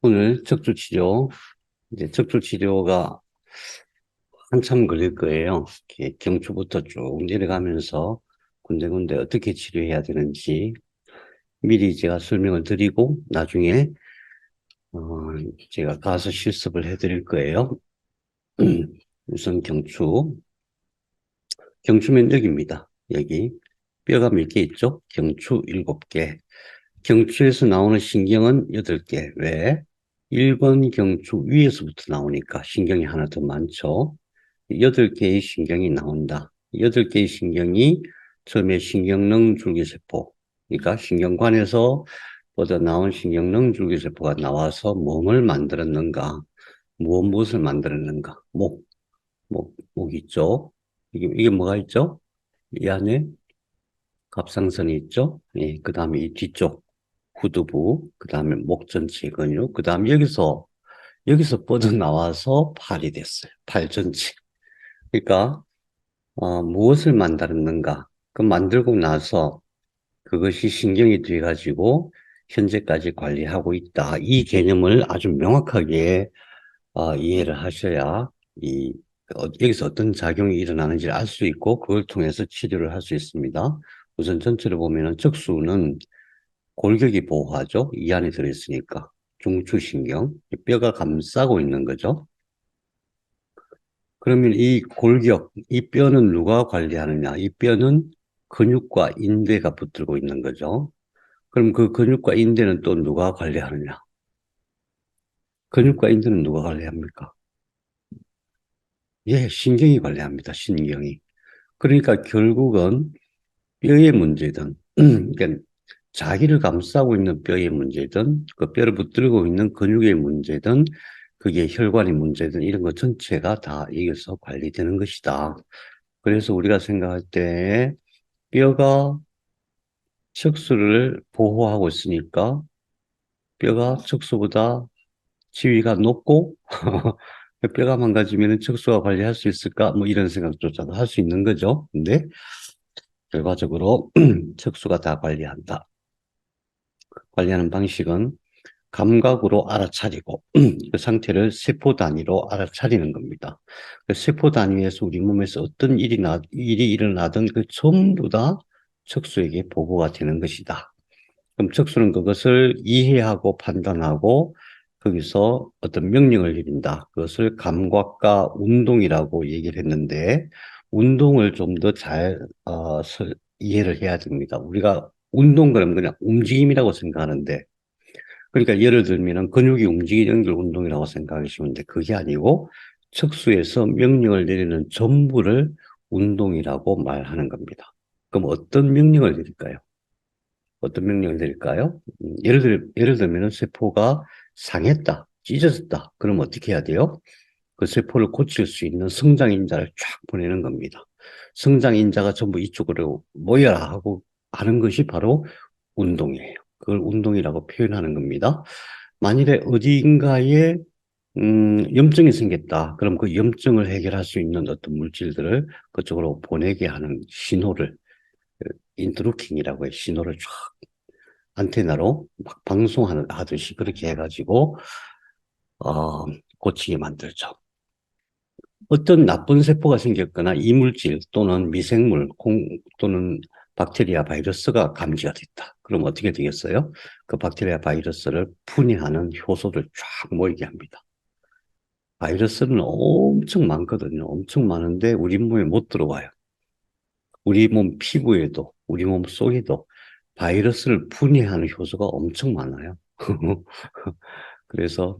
오늘 척추치료, 이제 척추치료가 한참 걸릴 거예요. 이렇게 경추부터 쭉 내려가면서 군데군데 어떻게 치료해야 되는지 미리 제가 설명을 드리고 나중에 어, 제가 가서 실습을 해드릴 거예요. 우선 경추면 여기입니다. 여기 뼈가 몇 개 있죠? 경추 7개. 경추에서 나오는 신경은 8개. 왜? 1번 경추 위에서부터 나오니까 신경이 하나 더 많죠. 8개의 신경이 나온다. 8개의 신경이 처음에 신경능 줄기세포, 그러니까 신경관에서 뻗어나온 신경능 줄기세포가 나와서 몸을 만들었는가, 무엇을 만들었는가, 목 있죠? 이게 뭐가 있죠? 이 안에 갑상선이 있죠? 예, 그 다음에 이 뒤쪽 후두부, 그 다음에 목 전체 근육, 그 다음에 여기서 뻗어나와서 팔이 됐어요. 팔 전체. 그러니까 무엇을 만들었는가? 그 만들고 나서 그것이 신경이 돼가지고 현재까지 관리하고 있다. 이 개념을 아주 명확하게 이해를 하셔야 여기서 어떤 작용이 일어나는지를 알 수 있고 그걸 통해서 치료를 할 수 있습니다. 우선 전체를 보면은 척수는 골격이 보호하죠. 이 안에 들어있으니까. 중추신경, 뼈가 감싸고 있는 거죠. 그러면 이 골격, 이 뼈는 누가 관리하느냐? 이 뼈는 근육과 인대가 붙들고 있는 거죠. 그럼 그 근육과 인대는 또 누가 관리하느냐? 근육과 인대는 누가 관리합니까? 예, 신경이 관리합니다. 신경이. 그러니까 결국은 뼈의 문제든, 그러니까 자기를 감싸고 있는 뼈의 문제든, 그 뼈를 붙들고 있는 근육의 문제든, 그게 혈관의 문제든 이런 것 전체가 다 여기서 관리되는 것이다. 그래서 우리가 생각할 때 뼈가 척수를 보호하고 있으니까 뼈가 척수보다 지위가 높고 뼈가 망가지면 척수가 관리할 수 있을까? 뭐 이런 생각조차도 할 수 있는 거죠. 근데 결과적으로 척수가 다 관리한다. 관리하는 방식은 감각으로 알아차리고 그 상태를 세포 단위로 알아차리는 겁니다. 그 세포 단위에서 우리 몸에서 어떤 일이 일어나든 그 전부 다 척수에게 보고가 되는 것이다. 그럼 척수는 그것을 이해하고 판단하고 거기서 어떤 명령을 내린다. 그것을 감각과 운동이라고 얘기를 했는데 운동을 좀 더 잘 이해를 해야 됩니다. 우리가 운동 그러면 그냥 움직임이라고 생각하는데 그러니까 예를 들면은 근육이 움직이는 걸 운동이라고 생각하시면 돼. 그게 아니고 척수에서 명령을 내리는 전부를 운동이라고 말하는 겁니다. 그럼 어떤 명령을 내릴까요? 어떤 명령을 내릴까요? 예를 들면은 세포가 상했다, 찢어졌다. 그럼 어떻게 해야 돼요? 그 세포를 고칠 수 있는 성장인자를 쫙 보내는 겁니다. 성장인자가 전부 이쪽으로 모여라 하고 하는 것이 바로 운동이에요. 그걸 운동이라고 표현하는 겁니다. 만일에 어디인가에 염증이 생겼다. 그럼 그 염증을 해결할 수 있는 어떤 물질들을 그쪽으로 보내게 하는 신호를 인터루킹이라고 해 신호를 쫙 안테나로 막 방송하듯이 그렇게 해가지고 고치게 만들죠. 어떤 나쁜 세포가 생겼거나 이물질 또는 미생물 또는 박테리아 바이러스가 감지가 됐다. 그럼 어떻게 되겠어요? 그 박테리아 바이러스를 분해하는 효소를 쫙 모이게 합니다. 바이러스는 엄청 많거든요. 엄청 많은데 우리 몸에 못 들어와요. 우리 몸 피부에도 우리 몸 속에도 바이러스를 분해하는 효소가 엄청 많아요. 그래서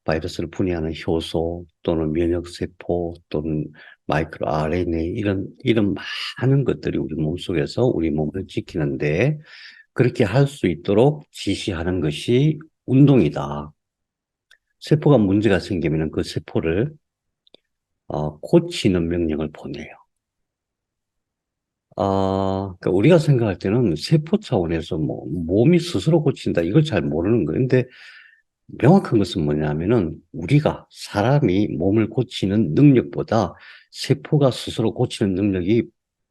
바이러스를 분해하는 효소 또는 면역세포 또는 마이크로 RNA 이런 많은 것들이 우리 몸속에서 우리 몸을 지키는데 그렇게 할 수 있도록 지시하는 것이 운동이다. 세포가 문제가 생기면 그 세포를 고치는 명령을 보내요. 그러니까 우리가 생각할 때는 세포 차원에서 뭐 몸이 스스로 고친다 이걸 잘 모르는 거예요. 근데 명확한 것은 뭐냐면은 우리가 사람이 몸을 고치는 능력보다 세포가 스스로 고치는 능력이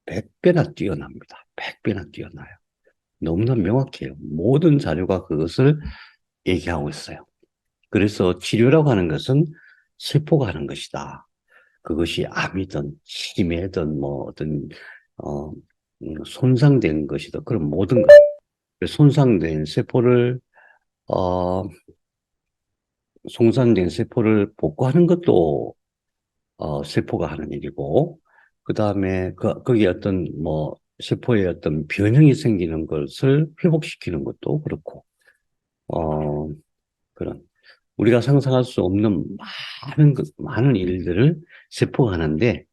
100배나 뛰어납니다. 100배나 뛰어나요. 너무나 명확해요. 모든 자료가 그것을 얘기하고 있어요. 그래서 치료라고 하는 것은 세포가 하는 것이다. 그것이 암이든 치매든 뭐 어떤 어, 손상된 것이든 그런 모든 것, 손상된 세포를 어, 손상된 세포를 복구하는 것도 세포가 하는 일이고, 그 다음에 거기에 어떤 뭐 세포에 어떤 변형이 생기는 것을 회복시키는 것도 그렇고, 어, 그런 우리가 상상할 수 없는 많은 일들을 세포가 하는데,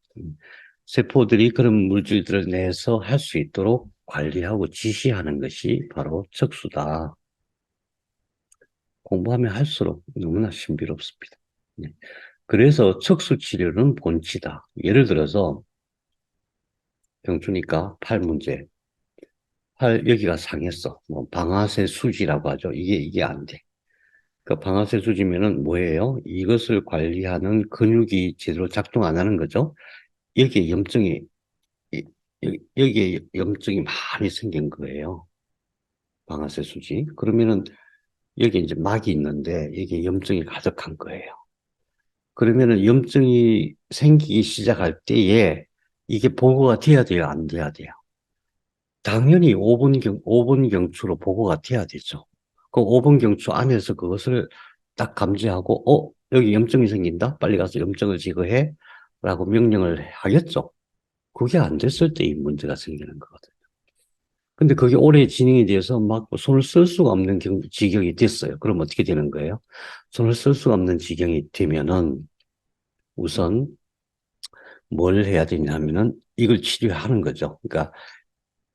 세포들이 그런 물질들을 내서 할 수 있도록 관리하고 지시하는 것이 바로 척수다. 공부하면 할수록 너무나 신비롭습니다. 네. 그래서 척수 치료는 본치다. 예를 들어서 병주니까 팔 문제. 팔 여기가 상했어. 뭐 방아쇠 수지라고 하죠. 이게 안 돼. 그 방아쇠 수지면은 뭐예요? 이것을 관리하는 근육이 제대로 작동 안 하는 거죠. 여기에 염증이 여기에 염증이 많이 생긴 거예요. 방아쇠 수지. 그러면은 여기 이제 막이 있는데 여기에 염증이 가득한 거예요. 그러면은 염증이 생기기 시작할 때에 이게 보고가 돼야 돼요, 안 돼야 돼요? 당연히 5분 경추로 보고가 돼야 되죠. 그 5분 경추 안에서 그것을 딱 감지하고, 여기 염증이 생긴다? 빨리 가서 염증을 제거해. 라고 명령을 하겠죠. 그게 안 됐을 때 이 문제가 생기는 거거든요. 근데 그게 오래 진행이 돼서 막 손을 쓸 수가 없는 지경이 됐어요. 그럼 어떻게 되는 거예요? 손을 쓸 수가 없는 지경이 되면은 우선 뭘 해야 되냐면은 이걸 치료하는 거죠. 그러니까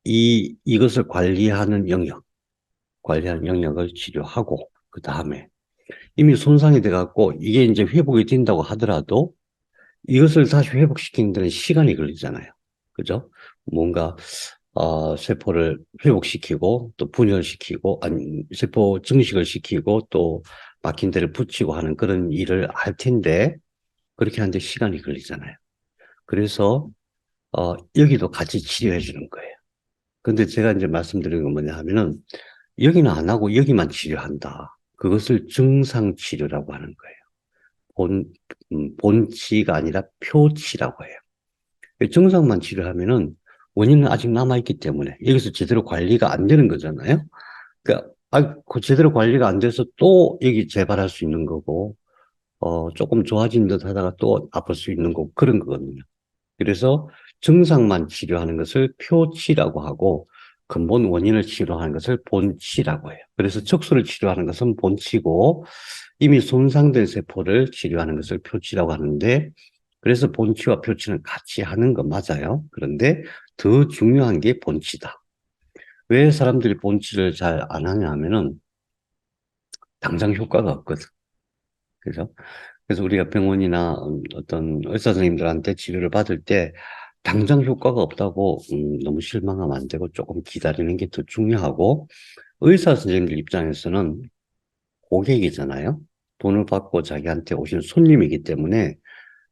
이것을 관리하는 영역을 치료하고, 그 다음에 이미 손상이 돼갖고 이게 이제 회복이 된다고 하더라도 이것을 다시 회복시키는 데는 시간이 걸리잖아요. 그죠? 뭔가, 세포를 회복시키고 또 분열시키고, 아니, 세포 증식을 시키고 또 막힌 데를 붙이고 하는 그런 일을 할 텐데, 그렇게 하는데 시간이 걸리잖아요. 그래서, 여기도 같이 치료해 주는 거예요. 근데 제가 이제 말씀드리는 건 뭐냐 하면은, 여기는 안 하고 여기만 치료한다. 그것을 증상치료라고 하는 거예요. 본치가 아니라 표치라고 해요. 증상만 치료하면은 원인은 아직 남아있기 때문에 여기서 제대로 관리가 안 되는 거잖아요. 그러니까, 그 제대로 관리가 안 돼서 또 여기 재발할 수 있는 거고, 조금 좋아진 듯 하다가 또 아플 수 있는 거고, 그런 거거든요. 그래서 증상만 치료하는 것을 표치라고 하고 근본 원인을 치료하는 것을 본치라고 해요. 그래서 척수를 치료하는 것은 본치고 이미 손상된 세포를 치료하는 것을 표치라고 하는데, 그래서 본치와 표치는 같이 하는 건 맞아요. 그런데 더 중요한 게 본치다. 왜 사람들이 본치를 잘 안 하냐 하면은 당장 효과가 없거든. 그죠? 그래서 우리가 병원이나 어떤 의사 선생님들한테 치료를 받을 때 당장 효과가 없다고 너무 실망하면 안 되고 조금 기다리는 게 더 중요하고, 의사 선생님들 입장에서는 고객이잖아요. 돈을 받고 자기한테 오신 손님이기 때문에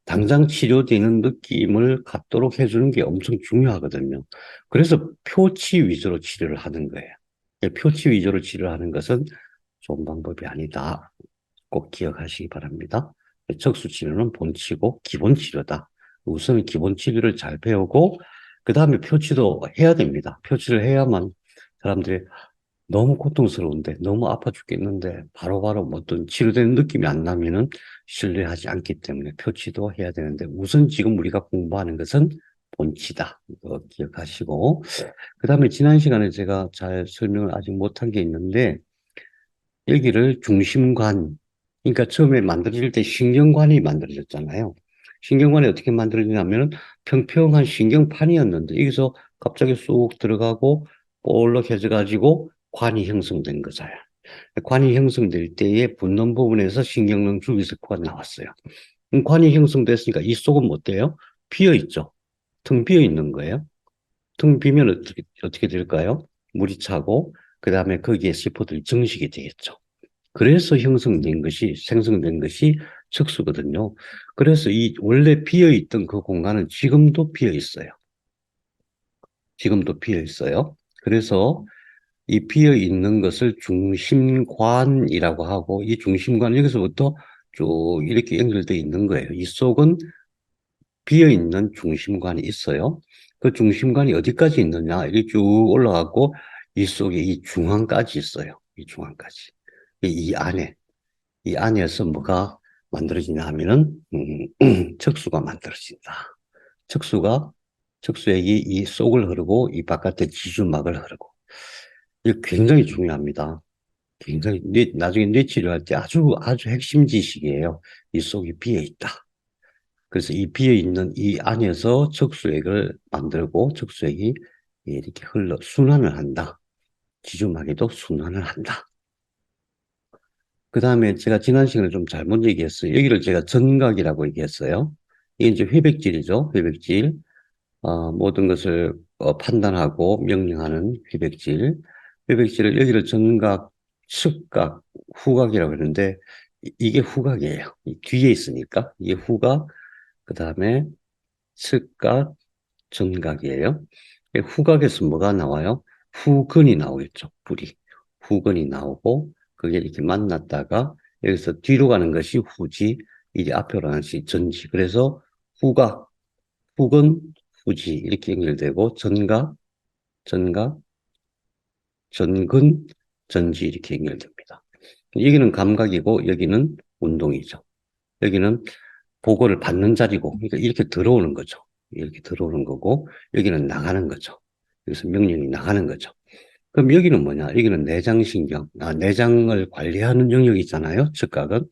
당장 치료되는 느낌을 갖도록 해주는 게 엄청 중요하거든요. 그래서 표치 위주로 치료를 하는 거예요. 표치 위주로 치료하는 것은 좋은 방법이 아니다. 꼭 기억하시기 바랍니다. 척수 치료는 본치고 기본 치료다. 우선 기본 치료를 잘 배우고 그 다음에 표치도 해야 됩니다. 표치를 해야만 사람들이 너무 고통스러운데 너무 아파 죽겠는데 바로바로 뭐 어떤 치료되는 느낌이 안 나면은 신뢰하지 않기 때문에 표치도 해야 되는데, 우선 지금 우리가 공부하는 것은 본치다. 이거 기억하시고, 그 다음에 지난 시간에 제가 잘 설명을 아직 못한 게 있는데, 여기를 중심관, 그러니까 처음에 만들어질 때 신경관이 만들어졌잖아요. 신경관이 어떻게 만들어지냐면은 평평한 신경판이었는데 여기서 갑자기 쑥 들어가고 볼록해져가지고 관이 형성된 거잖아요. 관이 형성될 때에 붙는 부분에서 신경능 주기세포가 나왔어요. 관이 형성됐으니까 이 속은 뭐 어때요? 비어 있죠. 텅 비어 있는 거예요. 텅 비면 어떻게 될까요? 물이 차고 그 다음에 거기에 세포들이 증식이 되겠죠. 그래서 생성된 것이 척수거든요. 그래서 이 원래 비어 있던 그 공간은 지금도 비어 있어요. 지금도 비어 있어요. 그래서 이 비어 있는 것을 중심관이라고 하고, 이 중심관 여기서부터 쭉 이렇게 연결되어 있는 거예요. 이 속은 비어 있는 중심관이 있어요. 그 중심관이 어디까지 있느냐? 이렇게 쭉 올라가고 이 속에 이 중앙까지 있어요. 이 중앙까지. 이 안에, 이 안에서 뭐가 만들어지냐 하면은, 척수가 만들어진다. 척수가, 척수액이 이 속을 흐르고 이 바깥에 지주막을 흐르고. 이게 굉장히 중요합니다. 굉장히, 나중에 뇌 치료할 때 아주 핵심 지식이에요. 이 속이 비어 있다. 그래서 이 비어 있는 이 안에서 척수액을 만들고 척수액이 이렇게 순환을 한다. 지주막에도 순환을 한다. 그 다음에 제가 지난 시간에 좀 잘못 얘기했어요. 여기를 제가 전각이라고 얘기했어요. 이게 이제 회백질이죠. 회백질. 모든 것을 판단하고 명령하는 회백질. 회백질을 여기를 전각, 측각, 후각이라고 그러는데 이게 후각이에요. 이 뒤에 있으니까 이게 후각, 그 다음에 측각, 전각이에요. 후각에서 뭐가 나와요? 후근이 나오겠죠. 불이. 후근이 나오고 그게 이렇게 만났다가 여기서 뒤로 가는 것이 후지, 이제 앞으로 가는 것이 전지. 그래서 후각, 후근, 후지 이렇게 연결되고 전각, 전각, 전근, 전지 이렇게 연결됩니다. 여기는 감각이고 여기는 운동이죠. 여기는 보고를 받는 자리고, 그러니까 이렇게 들어오는 거죠. 이렇게 들어오는 거고, 여기는 나가는 거죠. 여기서 명령이 나가는 거죠. 그럼 여기는 뭐냐? 여기는 내장신경, 내장을 관리하는 영역이 있잖아요. 즉각은.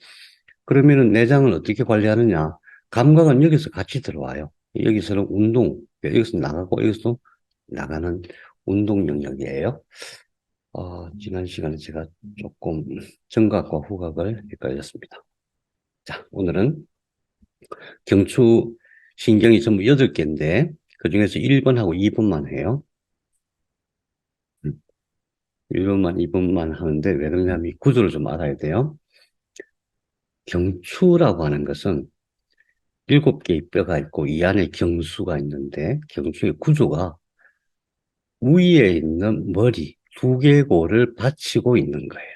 그러면은 내장을 어떻게 관리하느냐? 감각은 여기서 같이 들어와요. 여기서는 운동, 여기서 나가고, 여기서 나가는 운동 영역이에요. 지난 시간에 제가 조금 정각과 후각을 헷갈렸습니다. 자, 오늘은 경추 신경이 전부 8개인데 그중에서 1번하고 2번만 해요. 1번만 2번만 하는데 왜 그러냐면 이 구조를 좀 알아야 돼요. 경추라고 하는 것은 7개의 뼈가 있고 이 안에 경수가 있는데 경추의 구조가 위에 있는 머리 2개골을 받치고 있는 거예요.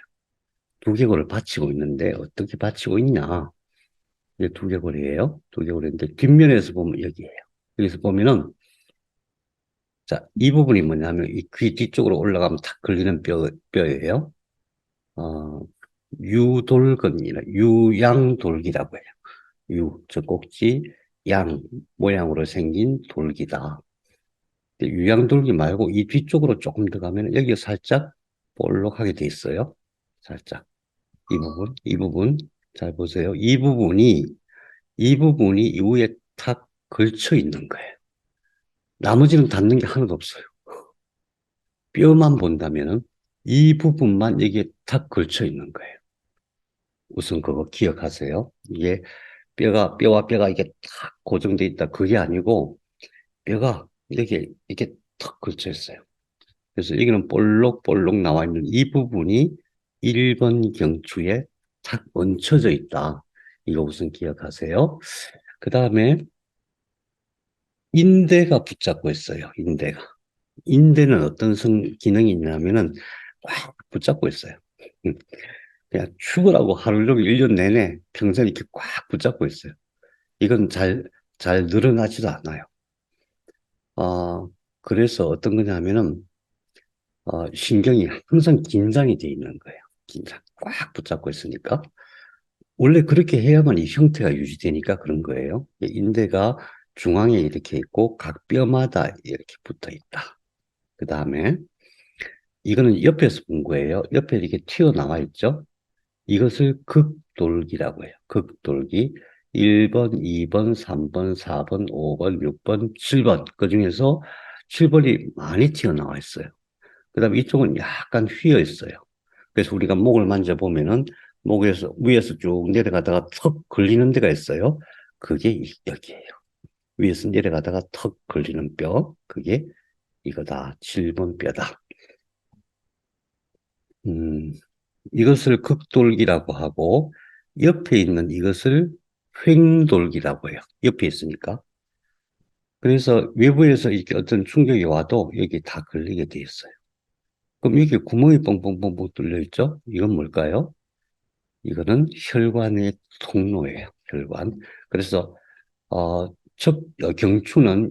2개골을 받치고 있는데 어떻게 받치고 있냐. 이게 2개골이에요. 2개골인데 뒷면에서 보면 여기에요. 여기서 보면은 자, 이 부분이 뭐냐면 이 귀 뒤쪽으로 올라가면 탁 걸리는 뼈예요. 어, 유돌근이라 유양돌기라고 해요. 저 꼭지, 양 모양으로 생긴 돌기다. 유양돌기 말고 이 뒤쪽으로 조금 더 가면 여기가 살짝 볼록하게 돼 있어요. 살짝. 이 부분 잘 보세요. 이 부분이 이 위에 탁 걸쳐 있는 거예요. 나머지는 닿는 게 하나도 없어요. 뼈만 본다면은 이 부분만 여기에 탁 걸쳐 있는 거예요. 우선 그거 기억하세요. 이게 뼈와 뼈가 이게 탁 고정돼 있다. 그게 아니고 뼈가 이렇게 탁 걸쳐 있어요. 그래서 여기는 볼록볼록 나와 있는 이 부분이 1번 경추에 탁 얹혀져 있다. 이거 우선 기억하세요. 그 다음에 인대가 붙잡고 있어요. 인대는 어떤 기능이 있냐면은 꽉 붙잡고 있어요. 그냥 죽으라고 하루 종일 1년 내내 평생 이렇게 꽉 붙잡고 있어요. 이건 잘 늘어나지도 않아요. 그래서 어떤 거냐면은, 신경이 항상 긴장이 돼 있는 거예요. 긴장. 꽉 붙잡고 있으니까. 원래 그렇게 해야만 이 형태가 유지되니까 그런 거예요. 인대가 중앙에 이렇게 있고 각 뼈마다 이렇게 붙어 있다. 그 다음에 이거는 옆에서 본 거예요. 옆에 이렇게 튀어나와 있죠. 이것을 극돌기라고 해요. 극돌기. 1번, 2번, 3번, 4번, 5번, 6번, 7번. 그 중에서 7번이 많이 튀어나와 있어요. 그 다음에 이쪽은 약간 휘어 있어요. 그래서 우리가 목을 만져보면은 목에서, 위에서 쭉 내려가다가 턱 걸리는 데가 있어요. 그게 여기예요. 위에서 내려가다가 턱 걸리는 뼈. 그게 이거다. 7번 뼈다. 음, 이것을 극돌기라고 하고 옆에 있는 이것을 횡돌기라고 해요. 옆에 있으니까. 그래서 외부에서 이렇게 어떤 충격이 와도 여기 다 걸리게 돼 있어요. 그럼 이게 구멍이 뻥뻥뻥뻥 뚫려 있죠? 이건 뭘까요? 이거는 혈관의 통로예요. 혈관. 그래서 경추는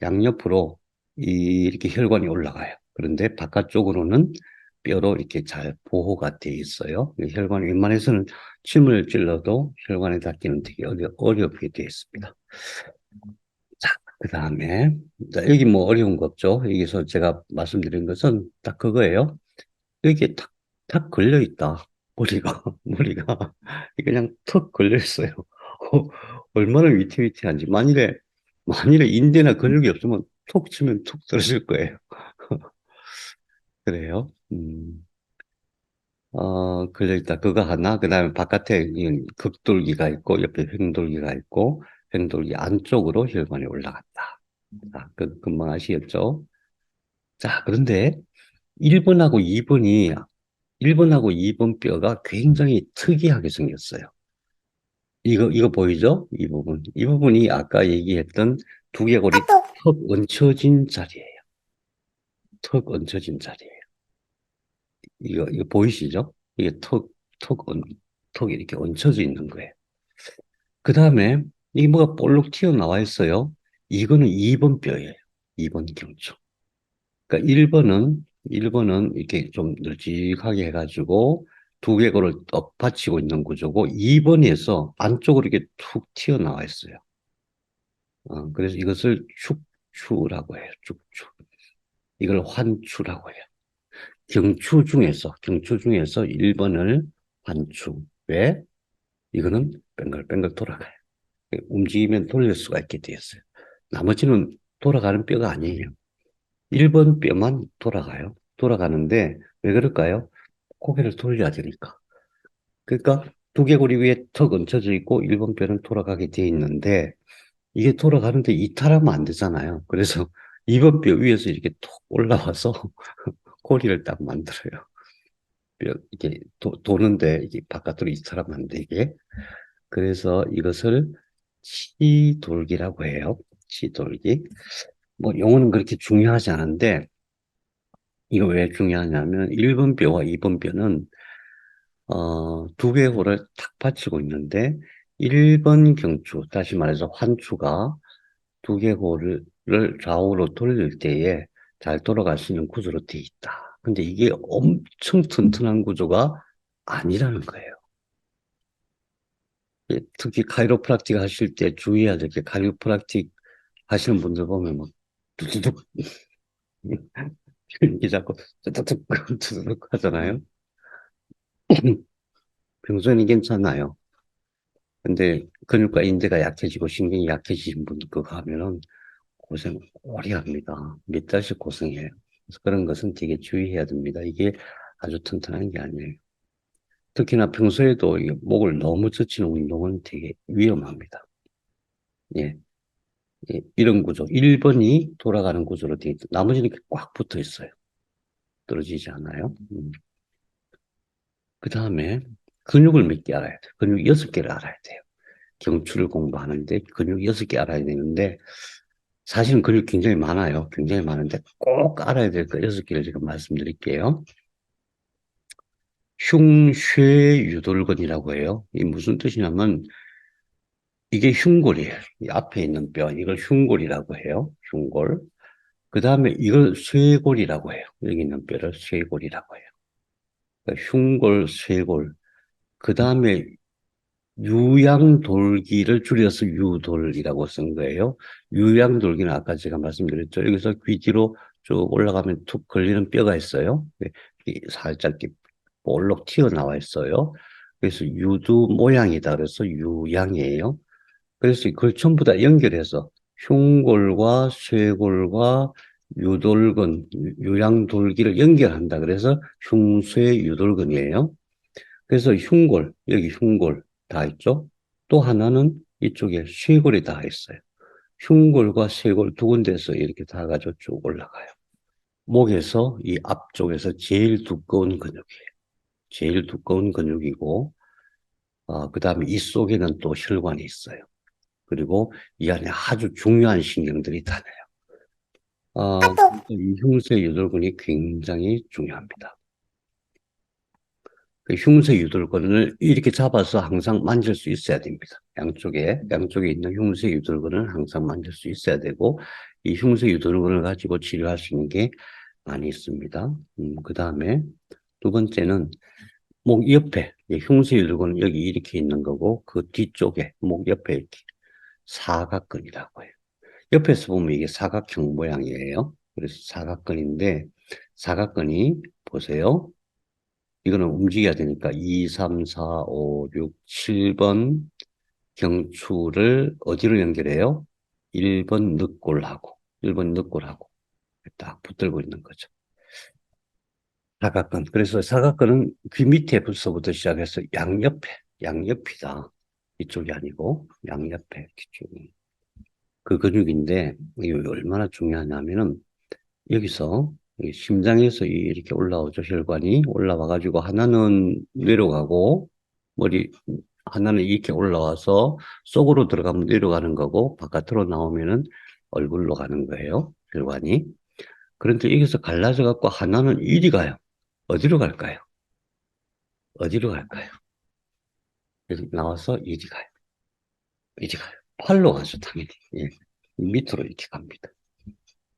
양옆으로 이렇게 혈관이 올라가요. 그런데 바깥쪽으로는 뼈로 이렇게 잘 보호가 돼 있어요. 혈관 웬만해서는 침을 찔러도 혈관에 닿기는 되게 어렵게 되어 있습니다. 자, 그 다음에, 여기 뭐 어려운 거 없죠? 여기서 제가 말씀드린 것은 딱 그거예요. 여기에 탁 걸려 있다. 머리가, 머리가 그냥 턱 걸려 있어요. 얼마나 위태위태한지. 만일에 인대나 근육이 없으면 톡 치면 툭 떨어질 거예요. 그래요. 걸려 있다. 그거 하나. 그 다음에 바깥에 이 극돌기가 있고, 옆에 횡돌기가 있고, 횡돌기 안쪽으로 혈관이 올라갔다. 자, 금방 아시겠죠? 자, 그런데 1번하고 2번이 1번하고 2번 뼈가 굉장히 특이하게 생겼어요. 이거 보이죠? 이 부분. 이 부분이 아까 얘기했던 두개골이 턱 얹혀진 자리예요. 턱 얹혀진 자리예요. 이거 보이시죠? 이게 턱이 이렇게 얹혀져 있는 거예요. 그 다음에 이게 뭐가 볼록 튀어나와 있어요. 이거는 2번 뼈예요. 2번 경추. 그러니까 1번은 이렇게 좀 널찍하게 해가지고 두개골을 떡 받치고 있는 구조고 2번에서 안쪽으로 이렇게 툭 튀어나와 있어요. 그래서 이것을 축추라고 해요. 축추. 이걸 환추라고 해요. 경추 중에서 1번을 환추. 왜? 이거는 뱅글뱅글 돌아가요. 움직이면 돌릴 수가 있게 되었어요. 나머지는 돌아가는 뼈가 아니에요. 1번 뼈만 돌아가요. 돌아가는데 왜 그럴까요? 고개를 돌려야 되니까. 그러니까 두개골이 위에 턱 얹혀져 있고 1번 뼈는 돌아가게 돼 있는데 이게 돌아가는데 이탈하면 안 되잖아요. 그래서 2번 뼈 위에서 이렇게 톡 올라와서 고리를 딱 만들어요. 뼈 이게 도는데 이게 바깥으로 이탈하면 안 되게. 그래서 이것을 치돌기라고 해요. 치돌기. 뭐 용어는 그렇게 중요하지 않은데 이거 왜 중요하냐면 1번 뼈와 2번 뼈는 두개골을 탁 받치고 있는데 1번 경추, 다시 말해서 환추가 두개골을 좌우로 돌릴 때에 잘 돌아갈 수 있는 구조로 돼 있다. 근데 이게 엄청 튼튼한 구조가 아니라는 거예요. 특히 카이로프락틱 하실 때 주의해야 될 게 카이로프락틱 하시는 분들 보면 막 뚜두둑 이렇게 자꾸 뚜두둑 뚜두둑 하잖아요. 평소에는 괜찮아요. 근데 근육과 인대가 약해지고 신경이 약해지신 분들 그거 하면은 고생 오래 합니다. 몇 달씩 고생해요. 그래서 그런 것은 되게 주의해야 됩니다. 이게 아주 튼튼한 게 아니에요. 특히나 평소에도 이 목을 너무 젖히는 운동은 되게 위험합니다. 예. 예, 이런 구조. 1번이 돌아가는 구조로 되어 있다. 나머지는 이렇게 꽉 붙어 있어요. 떨어지지 않아요. 그 다음에 근육을 몇 개 알아야 돼요. 근육 6개를 알아야 돼요. 경추를 공부하는데 근육 6개 알아야 되는데 사실은 근육 굉장히 많아요. 굉장히 많은데 꼭 알아야 될 거 6개를 지금 말씀드릴게요. 흉쇄유돌근이라고 해요. 이게 무슨 뜻이냐면 이게 흉골이에요. 이 앞에 있는 뼈, 이걸 흉골이라고 해요. 흉골. 그 다음에 이걸 쇄골이라고 해요. 여기 있는 뼈를 쇄골이라고 해요. 그러니까 흉골, 쇄골. 그 다음에 유양돌기를 줄여서 유돌이라고 쓴 거예요. 유양돌기는 아까 제가 말씀드렸죠. 여기서 귀 뒤로 쭉 올라가면 툭 걸리는 뼈가 있어요. 살짝 이렇게 볼록 튀어나와 있어요. 그래서 유두 모양이다. 그래서 유양이에요. 그래서 그걸 전부 다 연결해서 흉골과 쇄골과 유돌근, 유양돌기를 연결한다. 그래서 흉쇄유돌근이에요. 그래서 흉골, 여기 흉골 다 있죠? 또 하나는 이쪽에 쇄골이 다 있어요. 흉골과 쇄골 두 군데에서 이렇게 다 가지고 쭉 올라가요. 목에서 이 앞쪽에서 제일 두꺼운 근육이에요. 제일 두꺼운 근육이고, 그 다음에 이 속에는 또 혈관이 있어요. 그리고 이 안에 아주 중요한 신경들이 다녀요. 이 흉쇄 유돌근이 굉장히 중요합니다. 그 흉쇄 유돌근을 이렇게 잡아서 항상 만질 수 있어야 됩니다. 양쪽에 있는 흉쇄 유돌근을 항상 만질 수 있어야 되고, 이 흉쇄 유돌근을 가지고 치료할 수 있는 게 많이 있습니다. 그 다음에 두 번째는 목 옆에, 흉쇄 유돌근은 여기 이렇게 있는 거고, 그 뒤쪽에, 목 옆에 이렇게 사각근이라고 해요. 옆에서 보면 이게 사각형 모양이에요. 그래서 사각근인데, 사각근이 보세요. 이거는 움직여야 되니까 2, 3, 4, 5, 6, 7번 경추를 어디로 연결해요? 1번 늑골하고 1번 늑골하고 딱 붙들고 있는 거죠. 사각근. 그래서 사각근은 귀 밑에서부터 시작해서 양옆이다. 이쪽이 아니고 양옆에 이쪽. 그 근육인데 이게 얼마나 중요하냐면은 여기서 심장에서 이렇게 올라오죠. 혈관이 올라와가지고 하나는 내려가고 머리 하나는 이렇게 올라와서 속으로 들어가면 내려가는 거고 바깥으로 나오면은 얼굴로 가는 거예요. 혈관이. 그런데 여기서 갈라져 갖고 하나는 이리 가요. 어디로 갈까요? 어디로 갈까요? 여기 나와서 이리 가요. 이리 가요. 팔로 가죠, 당연히. 예. 밑으로 이렇게 갑니다.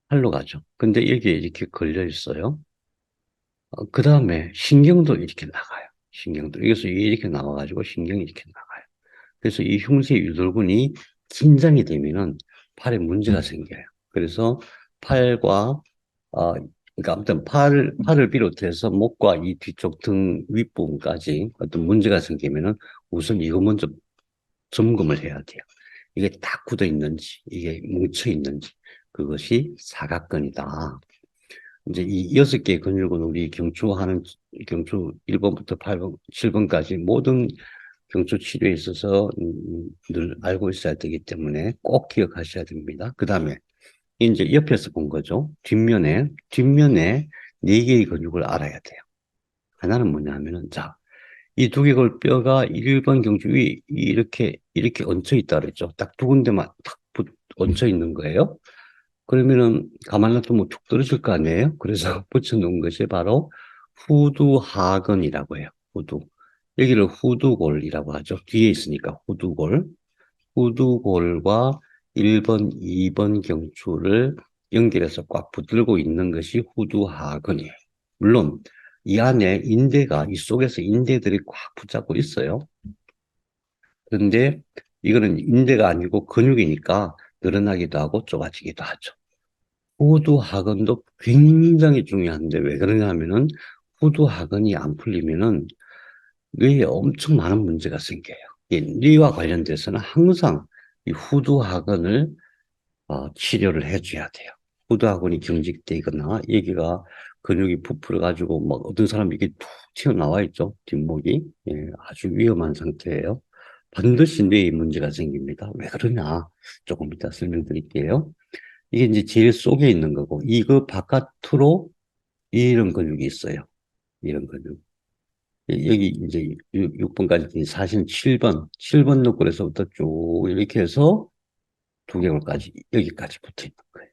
팔로 가죠. 근데 여기에 이렇게 걸려 있어요. 그 다음에 신경도 이렇게 나가요. 신경도. 여기서 이렇게 나와가지고 신경이 이렇게 나가요. 그래서 이 흉쇄 유돌근이 긴장이 되면은 팔에 문제가 생겨요. 그래서 팔과, 그러니까 아무튼 팔을 비롯해서 목과 이 뒤쪽 등 윗부분까지 어떤 문제가 생기면은 우선 이거 먼저 점검을 해야 돼요. 이게 딱 굳어 있는지, 이게 뭉쳐 있는지, 그것이 사각근이다. 이제 이 6개의 근육은 우리 경추 1번부터 8번, 7번까지 모든 경추 치료에 있어서 늘 알고 있어야 되기 때문에 꼭 기억하셔야 됩니다. 그 다음에 이제 옆에서 본 거죠. 뒷면에 4개의 근육을 알아야 돼요. 하나는 뭐냐면은, 자, 이 두개골 뼈가 1번 경추 위에 이렇게 얹혀 있다 그랬죠. 딱 두 군데만 얹혀 있는 거예요. 그러면은 가만 놔두면 툭 떨어질 거 아니에요? 그래서 붙여놓은 것이 바로 후두하근이라고 해요. 여기를 후두골이라고 하죠. 뒤에 있으니까 후두골. 후두골과 1번, 2번 경추를 연결해서 꽉 붙들고 있는 것이 후두하근이에요. 물론 이 안에 이 속에서 인대들이 꽉 붙잡고 있어요. 그런데 이거는 인대가 아니고 근육이니까 늘어나기도 하고 좁아지기도 하죠. 후두하근도 굉장히 중요한데 왜 그러냐면은 후두하근이 안 풀리면은 뇌에 엄청 많은 문제가 생겨요. 이 뇌와 관련돼서는 항상 이 후두하근을 치료를 해줘야 돼요. 후두하근이 경직되거나 여기가 근육이 부풀어 가지고 막 어떤 사람이 이게 툭 튀어나와 있죠. 뒷목이. 예, 아주 위험한 상태예요. 반드시 뇌에 문제가 생깁니다. 왜 그러냐? 조금 이따 설명드릴게요. 이게 이제 제일 속에 있는 거고, 이거 바깥으로 이런 근육이 있어요. 이런 근육. 여기 이제 6번까지 사실 7번 노골에서부터 쭉 이렇게 해서 두개골까지, 여기까지 붙어 있는 거예요.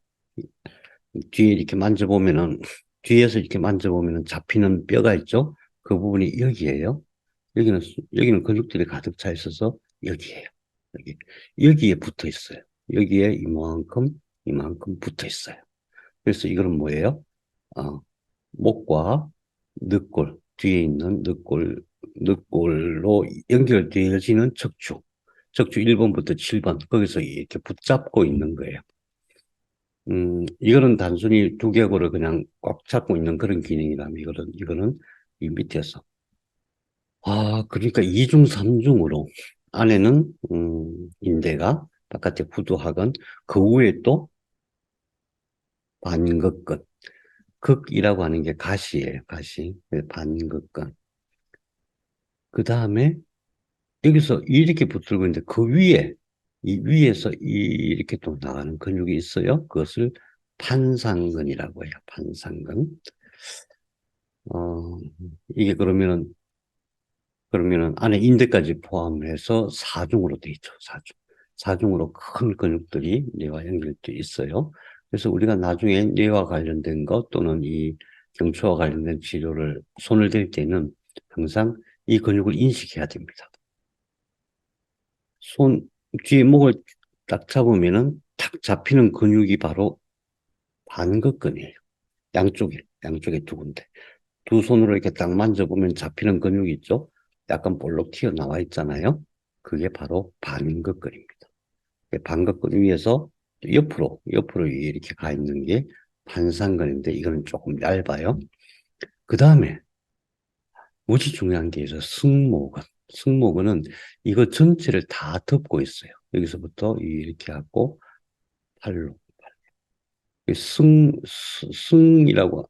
뒤에 이렇게 만져보면은, 뒤에서 이렇게 만져보면은 잡히는 뼈가 있죠? 그 부분이 여기에요. 여기는 근육들이 가득 차 있어서 여기에요. 여기에 붙어 있어요. 여기에 이만큼 붙어 있어요. 그래서 이거는 뭐예요? 어, 목과 뒤에 있는 늑골로 연결되어지는 척추 1번부터 7번, 거기서 이렇게 붙잡고 있는 거예요. 이거는 단순히 두개골을 그냥 꽉 잡고 있는 그런 기능이라면 이거는 이 밑에서. 그러니까 2중, 3중으로 안에는, 인대가 바깥에 후두하건 그 위에 또 반극근. 극이라고 하는 게 가시예요, 가시. 반극근. 그 다음에 여기서 이렇게 붙들고 있는데 그 위에, 이 위에서 이렇게 또 나가는 근육이 있어요. 그것을 판상근이라고 해요. 판상근. 어, 이게 그러면은 안에 인대까지 포함해서 사중으로 돼 있죠. 사중으로 큰 근육들이 뇌와 연결돼 있어요. 그래서 우리가 나중에 뇌와 관련된 것 또는 이 경추와 관련된 치료를 손을 댈 때는 항상 이 근육을 인식해야 됩니다. 손 뒤에 목을 딱 잡으면은 탁 잡히는 근육이 바로 반극근이에요. 양쪽에 두 군데. 두 손으로 이렇게 딱 만져보면 잡히는 근육이 있죠? 약간 볼록 튀어나와 있잖아요. 그게 바로 반극근입니다. 반극근 위에서 옆으로 이렇게 가 있는 게 반상근인데 이거는 조금 얇아요. 그 다음에 무지 중요한 게 있어요. 승모근. 승모근은 이거 전체를 다 덮고 있어요. 여기서부터 이렇게 하고 팔로. 승이라고,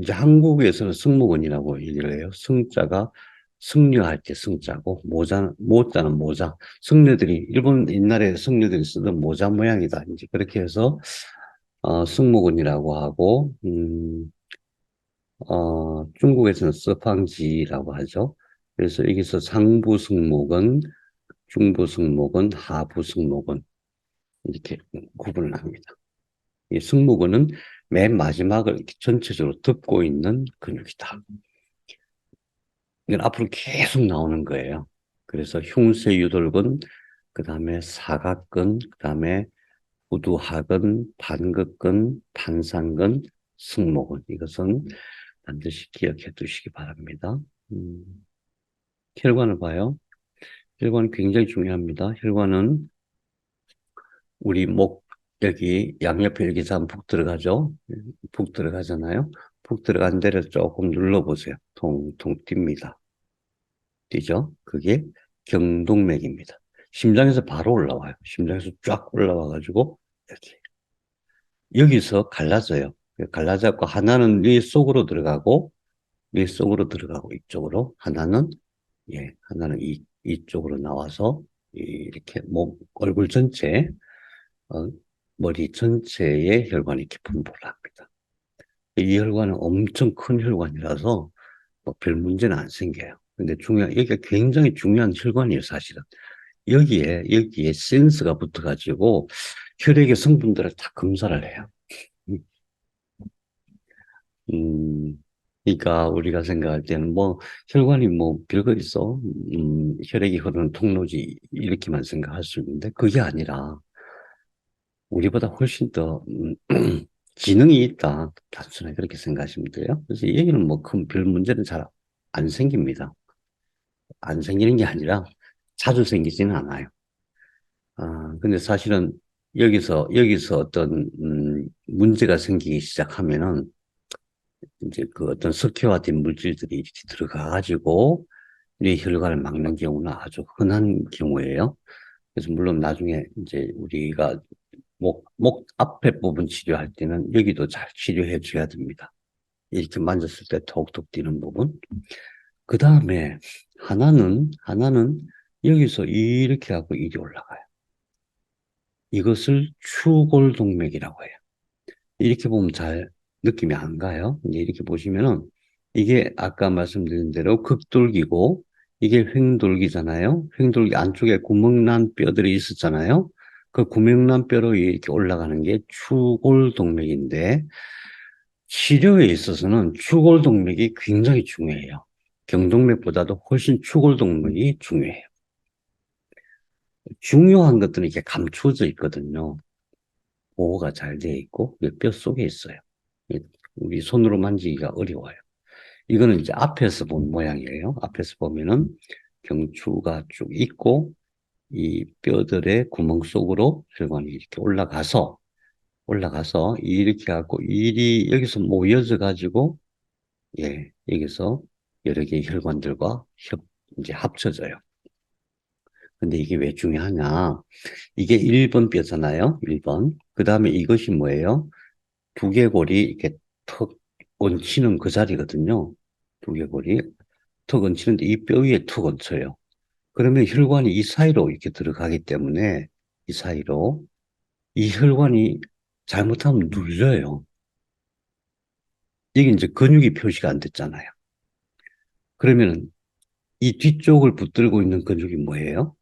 이제 한국에서는 승모근이라고 얘기를 해요. 승자가 승려할 때 승자고, 모자는 모자. 승려들이, 일본 옛날에 승려들이 쓰던 모자 모양이다. 이제 그렇게 해서, 승모근이라고 하고, 중국에서는 서팡지라고 하죠. 그래서 여기서 상부 승모근, 중부 승모근, 하부 승모근, 이렇게 구분을 합니다. 이 승모근은 맨 마지막을 이렇게 전체적으로 덮고 있는 근육이다. 이건 앞으로 계속 나오는 거예요. 그래서 흉쇄유돌근, 그 다음에 사각근, 그 다음에 우두하근, 반극근, 반상근, 승모근. 이것은 반드시 기억해 두시기 바랍니다. 음, 혈관을 봐요. 혈관은 굉장히 중요합니다. 혈관은 우리 목, 여기 양옆에 이렇게 잡으면 푹 들어가죠? 푹 들어가잖아요? 푹 들어간 데를 조금 눌러보세요. 통통 뜁니다. 뛰죠? 그게 경동맥입니다. 심장에서 바로 올라와요. 심장에서 쫙 올라와가지고, 이렇게. 여기서 갈라져요. 갈라져갖고 하나는 뇌 속으로 들어가고, 뇌 속으로 들어가고, 이쪽으로. 하나는 이쪽으로 나와서, 이렇게 얼굴 전체, 어, 머리 전체에 혈관이 이렇게 분포를 합니다. 이 혈관은 엄청 큰 혈관이라서 뭐별 문제는 안 생겨요. 근데 여기가 굉장히 중요한 혈관이에요, 사실은. 여기에 센서가 붙어가지고 혈액의 성분들을 다 검사를 해요. 음, 그러니까 우리가 생각할 때는 뭐 혈관이 뭐 별거 있어, 혈액이 흐르는 통로지 이렇게만 생각할 수 있는데 그게 아니라 우리보다 훨씬 더 지능이 있다. 단순하게 그렇게 생각하시면 돼요. 그래서 이 얘기는 뭐 큰 별 문제는 잘 안 생깁니다. 안 생기는 게 아니라 자주 생기지는 않아요. 근데 사실은 여기서 어떤, 문제가 생기기 시작하면은 이제 그 어떤 석회화된 물질들이 이렇게 들어가가지고 뇌 혈관을 막는 경우는 아주 흔한 경우예요. 그래서 물론 나중에 이제 우리가 목 앞에 부분 치료할 때는 여기도 잘 치료해 줘야 됩니다. 이렇게 만졌을 때 톡톡 뛰는 부분. 그 다음에 하나는 여기서 이렇게 하고 이리 올라가요. 이것을 추골동맥이라고 해요. 이렇게 보면 잘 느낌이 안 가요. 이제 이렇게 보시면은 이게 아까 말씀드린 대로 극돌기고 이게 횡돌기잖아요. 횡돌기 안쪽에 구멍난 뼈들이 있었잖아요. 그 구멍난 뼈로 이렇게 올라가는 게 추골동맥인데 치료에 있어서는 추골동맥이 굉장히 중요해요. 경동맥보다도 훨씬 추골동맥이 중요해요. 중요한 것들은 이렇게 감추어져 있거든요. 보호가 잘 되어 있고 뼈 속에 있어요. 우리 손으로 만지기가 어려워요. 이거는 이제 앞에서 본 모양이에요. 앞에서 보면은 경추가 쭉 있고 이 뼈들의 구멍 속으로 혈관이 이렇게 올라가서 이렇게 하고 일이 여기서 모여져 가지고 여기서 여러 개의 혈관들과 이제 합쳐져요. 근데 이게 왜 중요하냐? 이게 1번 뼈잖아요. 1번. 그 다음에 이것이 뭐예요? 두개골이 이렇게 턱 얹히는 그 자리거든요. 두개골이 턱 얹히는데 이 뼈 위에 턱 얹혀요. 그러면 혈관이 이 사이로 이렇게 들어가기 때문에 이 사이로 이 혈관이 잘못하면 눌려요. 이게 이제 근육이 표시가 안 됐잖아요. 그러면 이 뒤쪽을 붙들고 있는 근육이 뭐예요?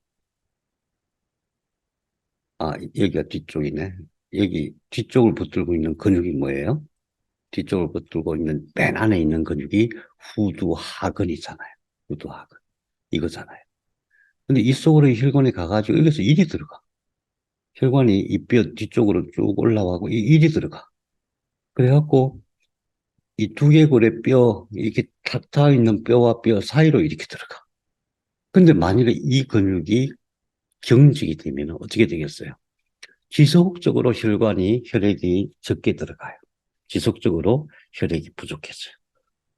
여기가 뒤쪽이네. 여기 뒤쪽을 붙들고 있는 근육이 뭐예요? 뒤쪽을 붙들고 있는 맨 안에 있는 근육이 후두하근이잖아요. 후두하근. 이거잖아요. 근데 이 속으로 혈관이 가가지고 여기서 일이 들어가. 혈관이 이 뼈 뒤쪽으로 쭉 올라가고 이 일이 들어가. 그래갖고 이 두개골의 뼈, 이렇게 탁 트어 있는 뼈와 뼈 사이로 이렇게 들어가. 근데 만일에 이 근육이 경직이 되면 어떻게 되겠어요? 지속적으로 혈액이 적게 들어가요. 지속적으로 혈액이 부족해져요.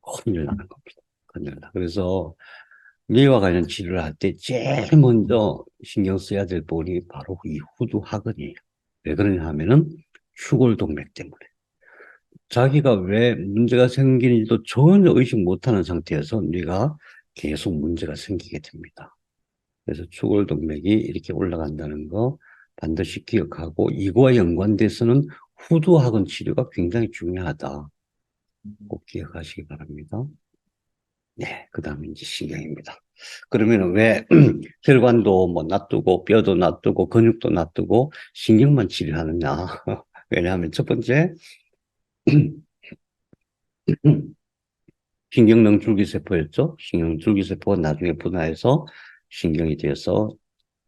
큰일 나는 겁니다. 큰일 나. 그래서 뇌와 관련 치료를 할 때 제일 먼저 신경 써야 될 부분이 바로 이 후두하근이에요. 왜 그러냐 하면은 휴골동맥 때문에. 자기가 왜 문제가 생기는지도 전혀 의식 못하는 상태에서 뇌가 계속 문제가 생기게 됩니다. 그래서 추골동맥이 이렇게 올라간다는 거 반드시 기억하고 이거와 연관돼서는 후두학원 치료가 굉장히 중요하다. 꼭 기억하시기 바랍니다. 네, 그 다음에 이제 신경입니다. 그러면 왜 혈관도 뭐 놔두고 뼈도 놔두고 근육도 놔두고 신경만 치료하느냐? 왜냐하면 첫 번째 신경능 줄기세포였죠. 신경 줄기세포가 나중에 분화해서 신경이 되어서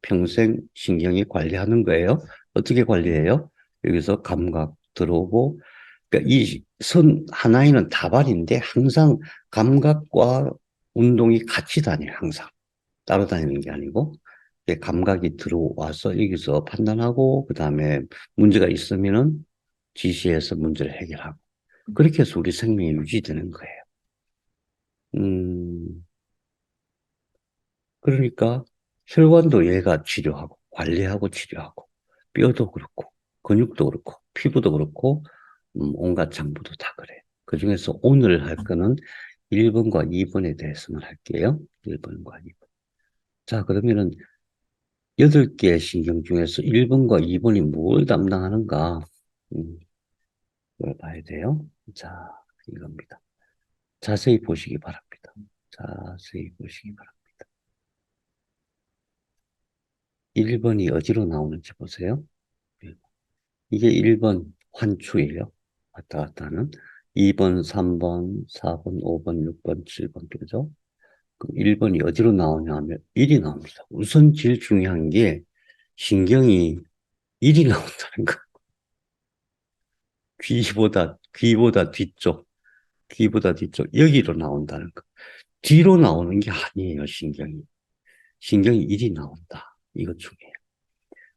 평생 신경이 관리하는 거예요. 어떻게 관리해요? 여기서 감각 들어오고, 그러니까 이 선 하나에는 다발인데 항상 감각과 운동이 같이 다녀요. 항상 따로 다니는 게 아니고 감각이 들어와서 여기서 판단하고 그 다음에 문제가 있으면은 지시해서 문제를 해결하고 그렇게 해서 우리 생명이 유지되는 거예요. 음, 그러니까 혈관도 얘가 치료하고 관리하고 치료하고 뼈도 그렇고 근육도 그렇고 피부도 그렇고 온갖 장부도 다 그래요. 그중에서 오늘 할 거는 1번과 2번에 대해서만 할게요. 1번과 2번. 자, 그러면은 8개의 신경 중에서 1번과 2번이 뭘 담당하는가? 이걸 봐야 돼요. 자, 이겁니다. 자세히 보시기 바랍니다. 자세히 보시기 바랍니다. 1번이 어디로 나오는지 보세요. 이게 1번 환추예요. 왔다 갔다 하는. 2번, 3번, 4번, 5번, 6번, 7번, 그죠? 그럼 1번이 어디로 나오냐 하면 1이 나옵니다. 우선 제일 중요한 게 신경이 1이 나온다는 거. 귀보다 뒤쪽, 귀보다 뒤쪽, 여기로 나온다는 거. 뒤로 나오는 게 아니에요, 신경이. 신경이 1이 나온다. 이거 중요해요.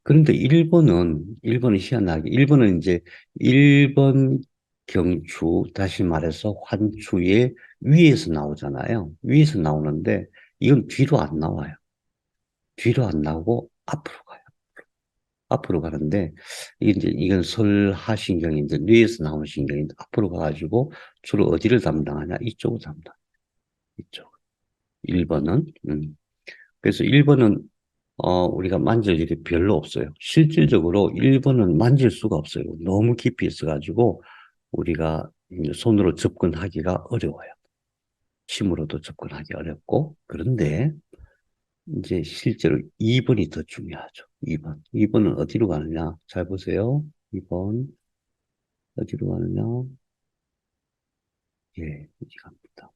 그런데 일본은 희한하게, 일본은 이제 1번 경추, 다시 말해서 환추의 위에서 나오잖아요. 위에서 나오는데, 이건 뒤로 안 나와요. 뒤로 안 나오고 앞으로 가요. 앞으로 가는데, 이건 설하신경인데, 뇌에서 나오는 신경인데, 앞으로 가가지고 주로 어디를 담당하냐? 이쪽을 담당. 이쪽. 1번은. 그래서 1번은 우리가 만질 일이 별로 없어요. 실질적으로 1번은 만질 수가 없어요. 너무 깊이 있어가지고 우리가 이제 손으로 접근하기가 어려워요. 침으로도 접근하기 어렵고 그런데 이제 실제로 2번이 더 중요하죠. 2번. 2번은 어디로 가느냐? 잘 보세요. 2번 어디로 가느냐? 예, 여기 갑니다.